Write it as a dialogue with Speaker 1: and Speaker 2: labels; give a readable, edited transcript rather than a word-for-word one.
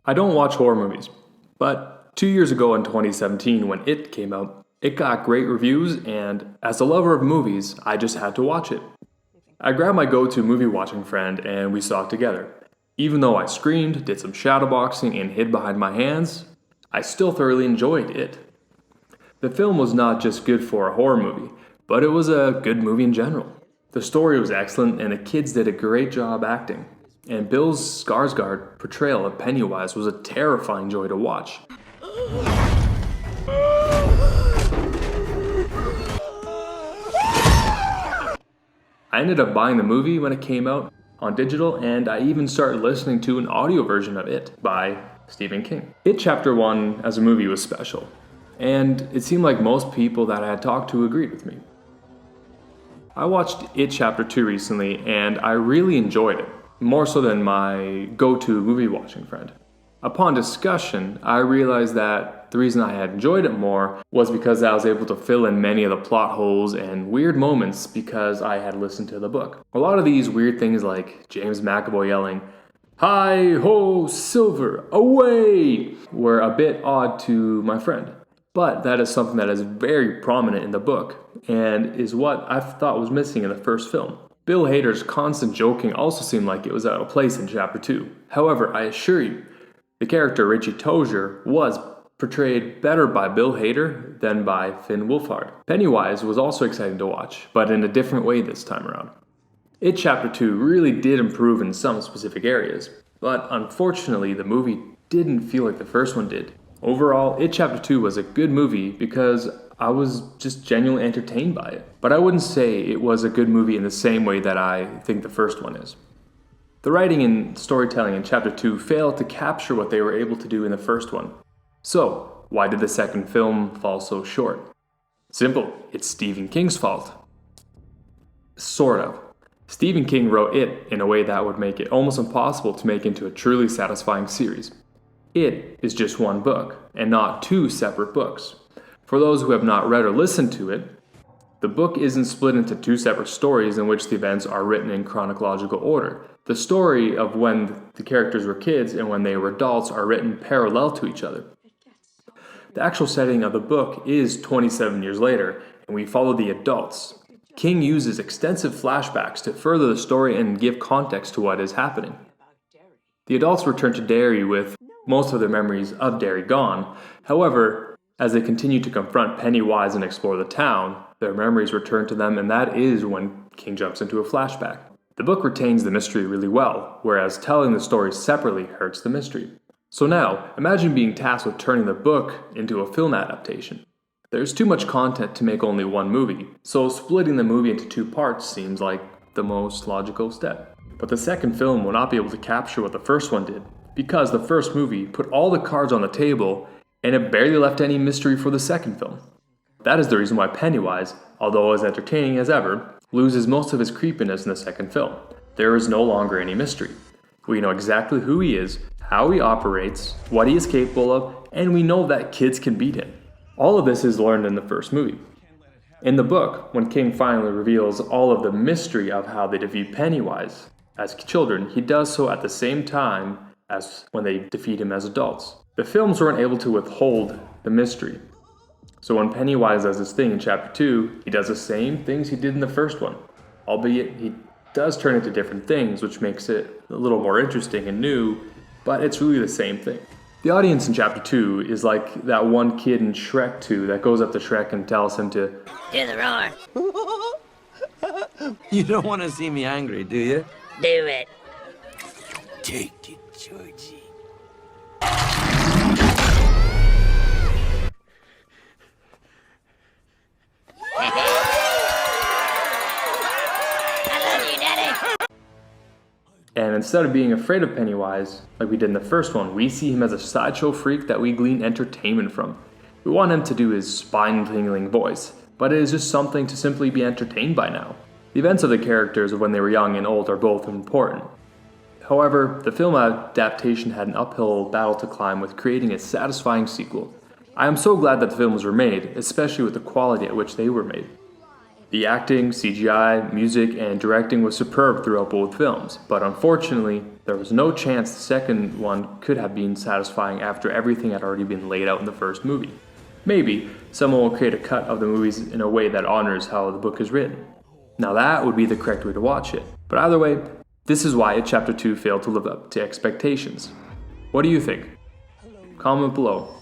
Speaker 1: I don't watch horror movies, but 2 years ago in 2017 when It came out, it got great reviews, and as a lover of movies, I just had to watch it. I grabbed my go-to movie watching friend and we saw it together. Even though I screamed, did some shadowboxing, and hid behind my hands, I still thoroughly enjoyed it. The film was not just good for a horror movie, but it was a good movie in general. The story was excellent and the kids did a great job acting. And Bill Skarsgård portrayal of Pennywise was a terrifying joy to watch. I ended up buying the movie when it came out on digital, and I even started listening to an audio version of It by Stephen King. It Chapter 1 as a movie was special, and it seemed like most people that I had talked to agreed with me. I watched It Chapter 2 recently, and I really enjoyed it, more so than my go-to movie watching friend. Upon discussion, I realized that the reason I had enjoyed it more was because I was able to fill in many of the plot holes and weird moments because I had listened to the book. A lot of these weird things like James McAvoy yelling, "Hi ho, Silver, away!" were a bit odd to my friend. But that is something that is very prominent in the book and is what I thought was missing in the first film. Bill Hader's constant joking also seemed like it was out of place in Chapter 2. However, I assure you, the character Richie Tozier was portrayed better by Bill Hader than by Finn Wolfhard. Pennywise was also exciting to watch, but in a different way this time around. It Chapter 2 really did improve in some specific areas, but unfortunately the movie didn't feel like the first one did. Overall, It Chapter 2 was a good movie because I was just genuinely entertained by it, but I wouldn't say it was a good movie in the same way that I think the first one is. The writing and storytelling in Chapter 2 failed to capture what they were able to do in the first one. So, why did the second film fall so short? Simple, it's Stephen King's fault. Sort of. Stephen King wrote It in a way that would make it almost impossible to make into a truly satisfying series. It is just one book, and not two separate books. For those who have not read or listened to it, the book isn't split into two separate stories in which the events are written in chronological order. The story of when the characters were kids and when they were adults are written parallel to each other. The actual setting of the book is 27 years later, and we follow the adults. King uses extensive flashbacks to further the story and give context to what is happening. The adults return to Derry with most of their memories of Derry gone. However, as they continue to confront Pennywise and explore the town, their memories return to them, and that is when King jumps into a flashback. The book retains the mystery really well, whereas telling the story separately hurts the mystery. So now, imagine being tasked with turning the book into a film adaptation. There's too much content to make only one movie, so splitting the movie into two parts seems like the most logical step. But the second film will not be able to capture what the first one did, because the first movie put all the cards on the table and it barely left any mystery for the second film. That is the reason why Pennywise, although as entertaining as ever, loses most of his creepiness in the second film. There is no longer any mystery. We know exactly who he is, how he operates, what he is capable of, and we know that kids can beat him. All of this is learned in the first movie. In the book, when King finally reveals all of the mystery of how they defeat Pennywise as children, he does so at the same time as when they defeat him as adults. The films weren't able to withhold the mystery. So when Pennywise does his thing in Chapter 2, he does the same things he did in the first one. Albeit he does turn into different things, which makes it a little more interesting and new, but it's really the same thing. The audience in Chapter 2 is like that one kid in Shrek 2 that goes up to Shrek and tells him to
Speaker 2: do the
Speaker 3: roar. You don't want to see me angry, do you?
Speaker 2: Do it.
Speaker 3: Take it, Georgie.
Speaker 1: And instead of being afraid of Pennywise, like we did in the first one, we see him as a sideshow freak that we glean entertainment from. We want him to do his spine-tingling voice, but it is just something to simply be entertained by now. The events of the characters of when they were young and old are both important. However, the film adaptation had an uphill battle to climb with creating a satisfying sequel. I am so glad that the films were made, especially with the quality at which they were made. The acting, CGI, music, and directing was superb throughout both films, but unfortunately, there was no chance the second one could have been satisfying after everything had already been laid out in the first movie. Maybe someone will create a cut of the movies in a way that honors how the book is written. Now that would be the correct way to watch it. But either way, this is why Chapter 2 failed to live up to expectations. What do you think? Comment below.